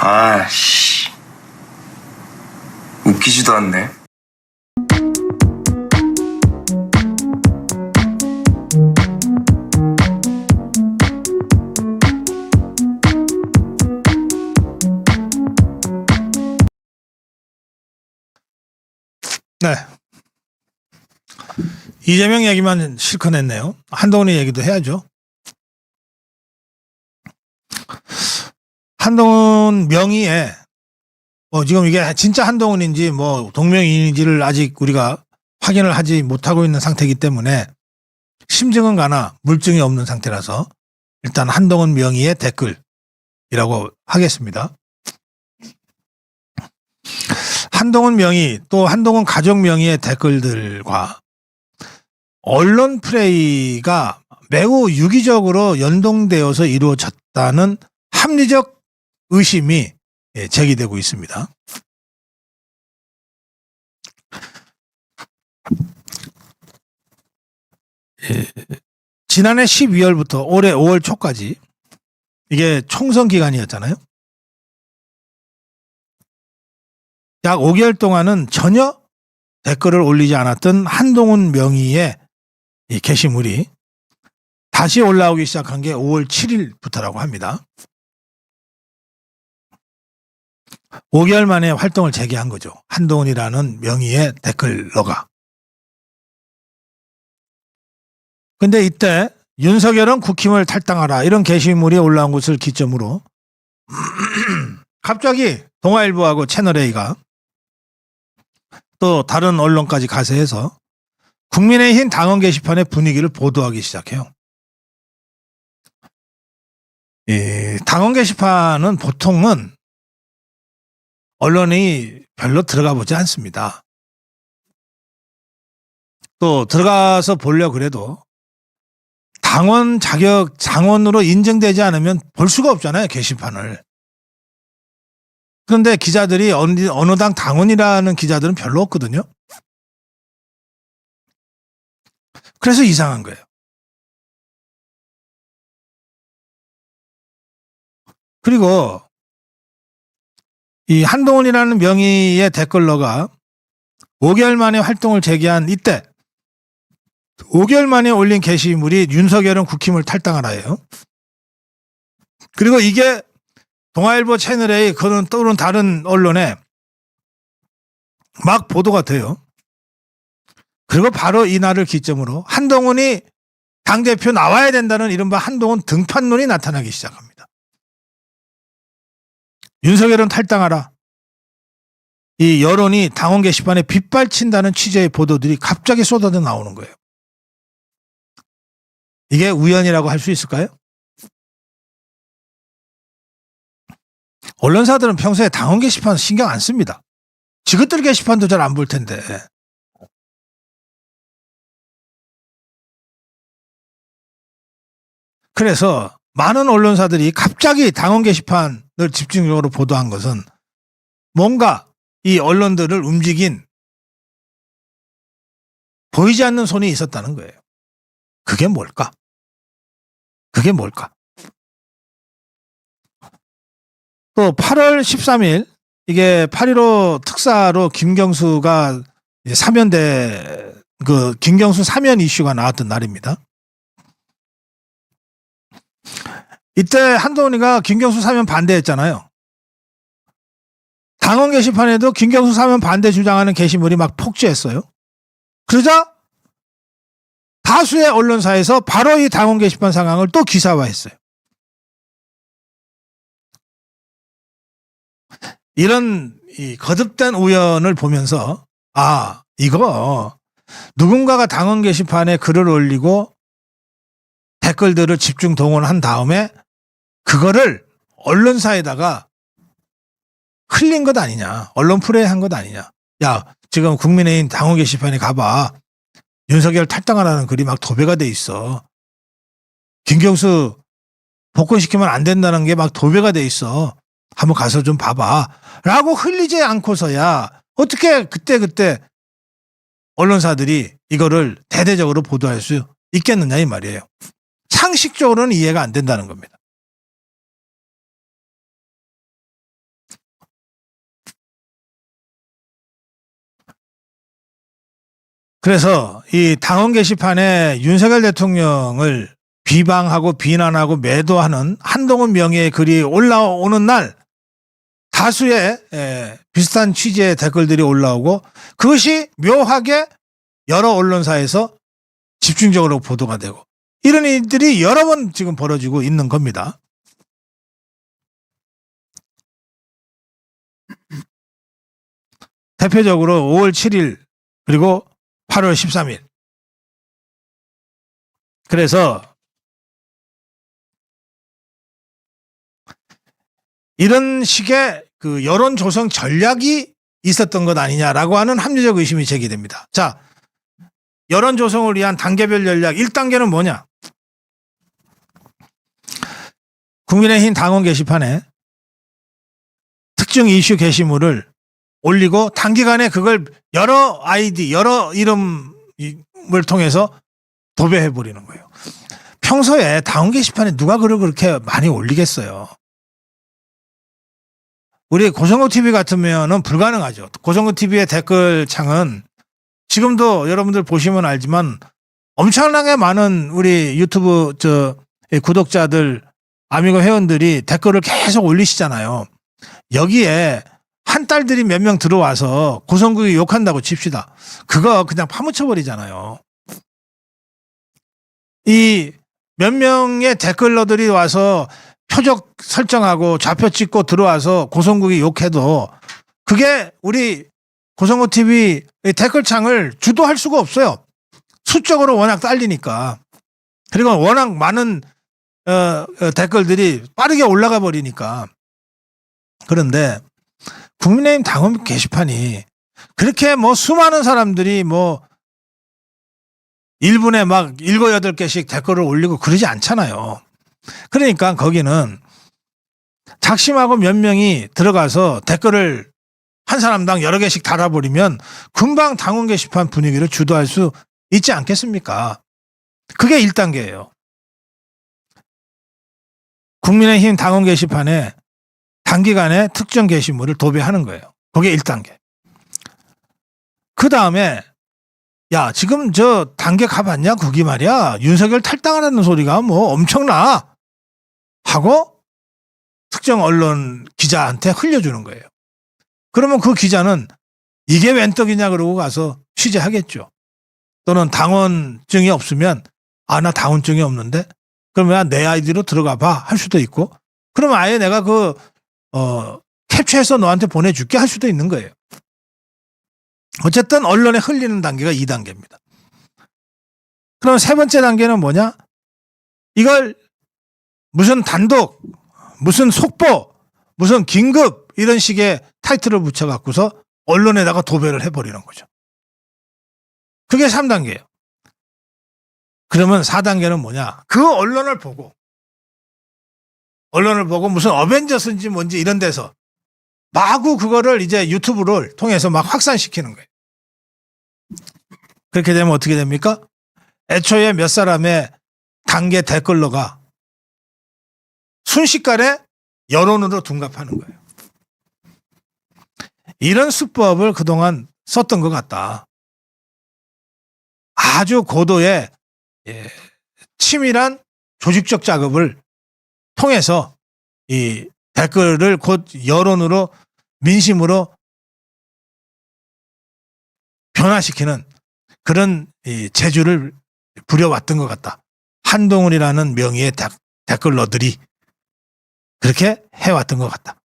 아씨, 웃기지도 않네. 네. 이재명 얘기만 실컷 했네요. 한동훈의 얘기도 해야죠. 한동훈 명의에 지금 이게 진짜 한동훈인지 동명이인인지를 아직 우리가 확인을 하지 못하고 있는 상태이기 때문에 심증은 가나 물증이 없는 상태라서 일단 한동훈 명의의 댓글이라고 하겠습니다. 한동훈 명의 또 한동훈 가족 명의의 댓글들과 언론 플레이가 매우 유기적으로 연동되어서 이루어졌다는 합리적 의심이 제기되고 있습니다. 지난해 12월부터 올해 5월 초까지 이게 총선 기간이었잖아요. 약 5개월 동안은 전혀 댓글을 올리지 않았던 한동훈 명의의 이 게시물이 다시 올라오기 시작한 게 5월 7일부터라고 합니다. 5개월 만에 활동을 재개한 거죠. 한동훈이라는 명의의 댓글러가. 근데 이때 윤석열은 국힘을 탈당하라 이런 게시물이 올라온 것을 기점으로 갑자기 동아일보하고 채널A가 또 다른 언론까지 가세해서 국민의힘 당원 게시판의 분위기를 보도하기 시작해요. 당원 게시판은 보통은 언론이 별로 들어가 보지 않습니다. 또 들어가서 보려고 그래도 당원 자격, 당원으로 인정되지 않으면 볼 수가 없잖아요, 게시판을. 그런데 기자들이 어느 당 당원이라는 기자들은 별로 없거든요. 그래서 이상한 거예요. 그리고 이 한동훈이라는 명의의 댓글러가 5개월 만에 활동을 재개한 이때 5개월 만에 올린 게시물이 윤석열은 국힘을 탈당하라예요. 그리고 이게 동아일보 채널A 또는 다른 언론에 막 보도가 돼요. 그리고 바로 이날을 기점으로 한동훈이 당대표 나와야 된다는 이른바 한동훈 등판론이 나타나기 시작합니다. 윤석열은 탈당하라. 이 여론이 당원 게시판에 빗발친다는 취재의 보도들이 갑자기 쏟아져 나오는 거예요. 이게 우연이라고 할 수 있을까요? 언론사들은 평소에 당원 게시판 신경 안 씁니다. 지그들 게시판도 잘 안 볼 텐데. 그래서 많은 언론사들이 갑자기 당원 게시판을 집중적으로 보도한 것은 뭔가 이 언론들을 움직인 보이지 않는 손이 있었다는 거예요. 그게 뭘까? 또 8월 13일 이게 8.15 특사로 김경수가 사면대 김경수 사면 이슈가 나왔던 날입니다. 이때 한동훈이가 김경수 사면 반대했잖아요. 당원 게시판에도 김경수 사면 반대 주장하는 게시물이 막 폭주했어요. 그러자 다수의 언론사에서 바로 이 당원 게시판 상황을 또 기사화했어요. 이런 이 거듭된 우연을 보면서 이거 누군가가 당원 게시판에 글을 올리고 댓글들을 집중 동원한 다음에 그거를 언론사에다가 흘린 것 아니냐. 언론 플레이한 것 아니냐. 야, 지금 국민의힘 당원 게시판에 가봐. 윤석열 탈당하라는 글이 막 도배가 돼 있어. 김경수 복권시키면 안 된다는 게 막 도배가 돼 있어. 한번 가서 좀 봐봐. 라고 흘리지 않고서야 어떻게 그때 언론사들이 이거를 대대적으로 보도할 수 있겠느냐 이 말이에요. 상식적으로는 이해가 안 된다는 겁니다. 그래서 이 당원 게시판에 윤석열 대통령을 비방하고 비난하고 매도하는 한동훈 명예의 글이 올라오는 날 다수의 비슷한 취지의 댓글들이 올라오고 그것이 묘하게 여러 언론사에서 집중적으로 보도가 되고 이런 일들이 여러 번 지금 벌어지고 있는 겁니다. 대표적으로 5월 7일 그리고 8월 13일. 그래서 이런 식의 그 여론 조성 전략이 있었던 것 아니냐라고 하는 합리적 의심이 제기됩니다. 자, 여론 조성을 위한 단계별 전략 1단계는 뭐냐? 국민의힘 당원 게시판에 특정 이슈 게시물을 올리고 단기간에 그걸 여러 아이디, 여러 이름을 통해서 도배해버리는 거예요. 평소에 당원 게시판에 누가 글을 그렇게 많이 올리겠어요. 우리 고성국 TV 같으면은 불가능하죠. 고성국 TV의 댓글창은 지금도 여러분들 보시면 알지만 엄청나게 많은 우리 유튜브 구독자들, 아미고 회원들이 댓글을 계속 올리시잖아요. 여기에 한 딸들이 몇 명 들어와서 고성국이 욕한다고 칩시다. 그거 그냥 파묻혀버리잖아요. 이 몇 명의 댓글러들이 와서 표적 설정하고 좌표 찍고 들어와서 고성국이 욕해도 그게 우리 고성국 TV 댓글창을 주도할 수가 없어요. 수적으로 워낙 딸리니까. 그리고 워낙 많은 댓글들이 빠르게 올라가 버리니까. 그런데 국민의힘 당원 게시판이 그렇게 뭐 수많은 사람들이 뭐 1분에 막 7, 8개씩 댓글을 올리고 그러지 않잖아요. 그러니까 거기는 작심하고 몇 명이 들어가서 댓글을 한 사람당 여러 개씩 달아버리면 금방 당원 게시판 분위기를 주도할 수 있지 않겠습니까? 그게 1단계예요. 국민의힘 당원 게시판에 단기간에 특정 게시물을 도배하는 거예요. 그게 1단계. 그 다음에 야 지금 저 단계 가봤냐? 거기 말이야. 윤석열 탈당하라는 소리가 뭐 엄청나. 하고 특정 언론 기자한테 흘려주는 거예요. 그러면 그 기자는 이게 웬 떡이냐 그러고 가서 취재하겠죠. 또는 당원증이 없으면 아 나 당원증이 없는데 그러면 내 아이디로 들어가 봐 할 수도 있고 그러면 아예 내가 캡처해서 너한테 보내줄게 할 수도 있는 거예요. 어쨌든 언론에 흘리는 단계가 2단계입니다. 그럼 세 번째 단계는 뭐냐? 이걸 무슨 단독, 무슨 속보, 무슨 긴급 이런 식의 타이틀을 붙여갖고서 언론에다가 도배를 해버리는 거죠. 그게 3단계예요. 그러면 4단계는 뭐냐? 그 언론을 보고 무슨 어벤져스인지 뭔지 이런 데서 마구 그거를 이제 유튜브를 통해서 막 확산시키는 거예요. 그렇게 되면 어떻게 됩니까? 애초에 몇 사람의 단계 댓글러가 순식간에 여론으로 둔갑하는 거예요. 이런 수법을 그동안 썼던 것 같다. 아주 고도의 치밀한 조직적 작업을 통해서 이 댓글을 곧 여론으로 민심으로 변화시키는 그런 재주를 부려왔던 것 같다. 한동훈이라는 명의의 댓글러들이 그렇게 해왔던 것 같다.